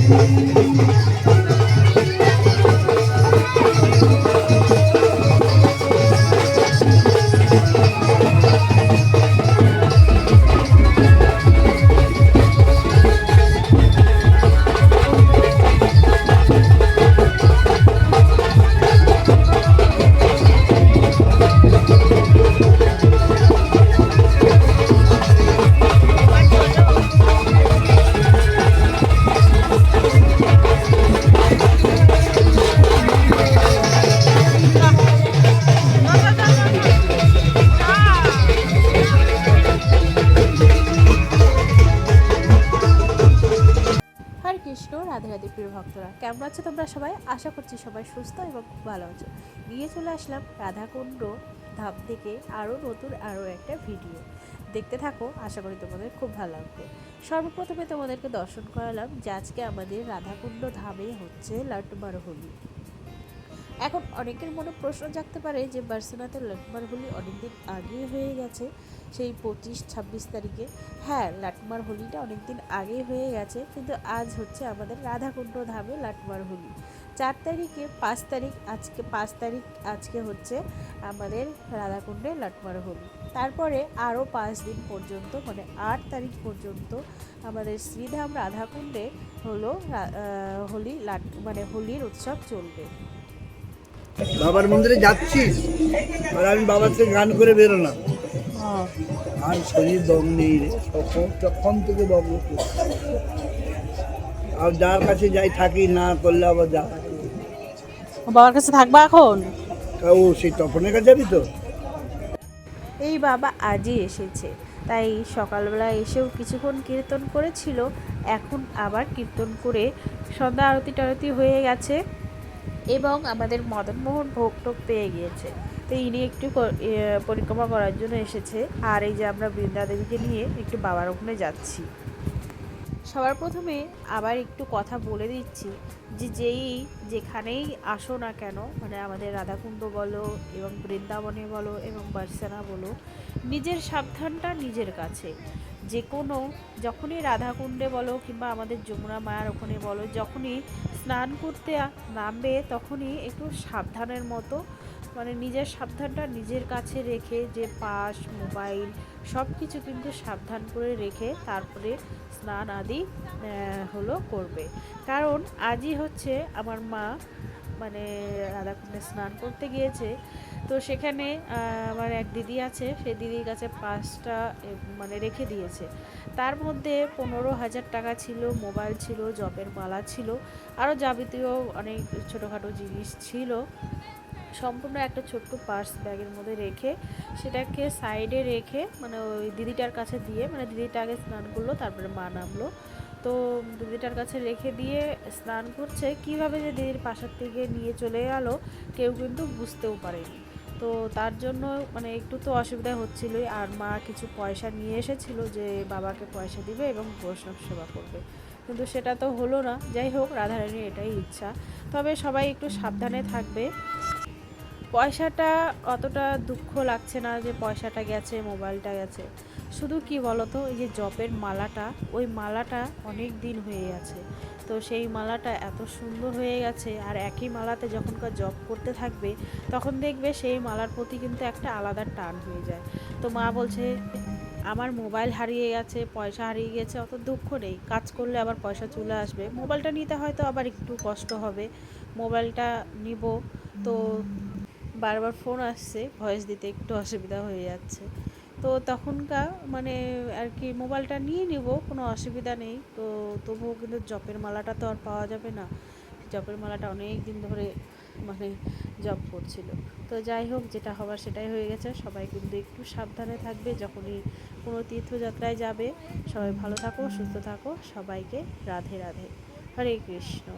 কৃষ্ণ। রাধে রাধে প্রিয় ভক্তরা, কেমন আছো তোমরা সবাই? আশা করছি সবাই সুস্থ এবং খুব ভালো আছো। নিয়ে চলে আসলাম রাধাকুণ্ড ধাম থেকে আরও একটা ভিডিও। দেখতে থাকো, আশা করি তোমাদের খুব ভালো লাগবে। সর্বপ্রথমে তোমাদেরকে দর্শন করালাম যে আজকে আমাদের রাধাকুণ্ড ধামে হচ্ছে লাট্টুমার হোলি। এখন অনেকের মনে প্রশ্ন জাগতে পারে যে বার্সেনাতে লাট্টুমার হোলি অনেকদিন আগেই হয়ে গেছে, সেই 25-26 তারিখে। হ্যাঁ, লাট্টুমার হোলিটা অনেকদিন আগেই হয়ে গেছে, কিন্তু আজ হচ্ছে আমাদের রাধাকুণ্ড ধামে লাট্টুমার হোলি 4 তারিখে 5 তারিখ, আজকে 5 তারিখ, আজকে হচ্ছে আমাদের রাধাকুণ্ডে লাট্টুমার হোলি। তারপরে আরও 5 দিন পর্যন্ত, মানে 8 তারিখ পর্যন্ত আমাদের শ্রীধাম রাধাকুণ্ডে হলো হোলির উৎসব চলবে। বাবার মন্দিরে যাচ্ছিস আর আমি বাবার থেকে গান করে বেরোলাম, আর শরীর দম নেই রে, তখন থেকে বকব। আর যার কাছে যাই থাকি, না করলে আবার যা বাবার কাছে থাকবা এখন? ও সেই তপনের কাছে যাবি তো? এই বাবা আজই এসেছে, তাই সকালবেলা এসেও কিছুক্ষণ কীর্তন করেছিল, এখন আবার কীর্তন করে সন্ধ্যা আরতি টারতি হয়ে গেছে এবং আমাদের মদনমোহন ভোগ টোগ পেয়ে গিয়েছে। তো ইনি একটু পরিক্রমা করার জন্য এসেছে, আর এই যে আমরা বৃন্দা দেবীকে নিয়ে একটু বাবার ওখানে যাচ্ছি। সবার প্রথমে আবার একটু কথা বলে দিচ্ছি যে যেখানেই আসো না কেন, মানে আমাদের রাধাকুণ্ড বলো এবং বৃন্দাবনে বলো এবং বার্সেনা বলো, নিজের সাবধানটা নিজের কাছে। যে কোনো যখনই রাধাকুণ্ডে বলো কিংবা আমাদের যমুনা মায়ার ওখানে বলো, যখনই স্নান করতে নামবে তখনই একটু সাবধানের মতো, মানে নিজের সাবধানটা নিজের কাছে রেখে, যে পাস মোবাইল সব কিছু কিন্তু সাবধান করে রেখে তারপরে স্নান আদি করবে। কারণ আজই হচ্ছে আমার মা মানে রাধাকুণ্ডে স্নান করতে গিয়েছে, তো সেখানে আমার এক দিদি আছে, সেই দিদির কাছে পাসটা মানে রেখে দিয়েছে। তার মধ্যে 15,000 টাকা ছিল, মোবাইল ছিল, জপের মালা ছিল, আরও যাবতীয় অনেক ছোটোখাটো জিনিস ছিল। সম্পূর্ণ একটা ছোট্ট পার্স ব্যাগের মধ্যে রেখে সেটাকে সাইডে রেখে, মানে ওই দিদিটার কাছে দিয়ে, মানে দিদিটা আগে স্নান করলো তারপরে মা নামলো, তো দিদিটার কাছে রেখে দিয়ে স্নান করছে। কিভাবে যে দিদির পাশের থেকে নিয়ে চলে গেল কেউ কিন্তু বুঝতেও পারেনি। তো তার জন্য মানে একটু তো অসুবিধা হচ্ছিলোই। আর মা কিছু পয়সা নিয়ে এসেছিলো যে বাবাকে পয়সা দিবে এবং বৈষ্ণব সেবা করবে, কিন্তু সেটা তো হলো না। যাই হোক, রাধারানীর এটাই ইচ্ছা। তবে সবাই একটু সাবধানে থাকবে। পয়সাটা অতটা দুঃখ লাগছে না যে পয়সাটা গেছে, মোবাইলটা গেছে। শুধু কি বলতো, এই যে জপের মালাটা, ওই মালাটা অনেক দিন হয়ে গেছে, তো সেই মালাটা এত সুন্দর হয়ে গেছে। আর একই মালাতে যখনকার জপ করতে থাকবে তখন দেখবে সেই মালার প্রতি কিন্তু একটা আলাদা টান হয়ে যায়। তো মা বলছে আমার মোবাইল হারিয়ে গেছে, পয়সা হারিয়ে গেছে, অত দুঃখ নেই, কাজ করলে আবার পয়সা চলে আসবে। মোবাইলটা নিতে হয়তো আবার একটু কষ্ট হবে, মোবাইলটা নিব, তো বারবার ফোন আসছে, ভয়েস দিতে একটু অসুবিধা হয়ে যাচ্ছে। তো তখনকার মানে আর কি মোবাইলটা নিয়ে নিব, কোনো অসুবিধা নেই। তো তবুও কিন্তু জপের মালাটা তো আর পাওয়া যাবে না, জপের মালাটা অনেক দিন ধরে মানে জপ করছিল। তো যাই হোক, যেটা হবার সেটাই হয়ে গেছে। সবাই কিন্তু একটু সাবধানে থাকবে যখনই কোনো তীর্থযাত্রায় যাবে। সবাই ভালো থাকো, সুস্থ থাকো, সবাইকে রাধে রাধে, হরে কৃষ্ণ।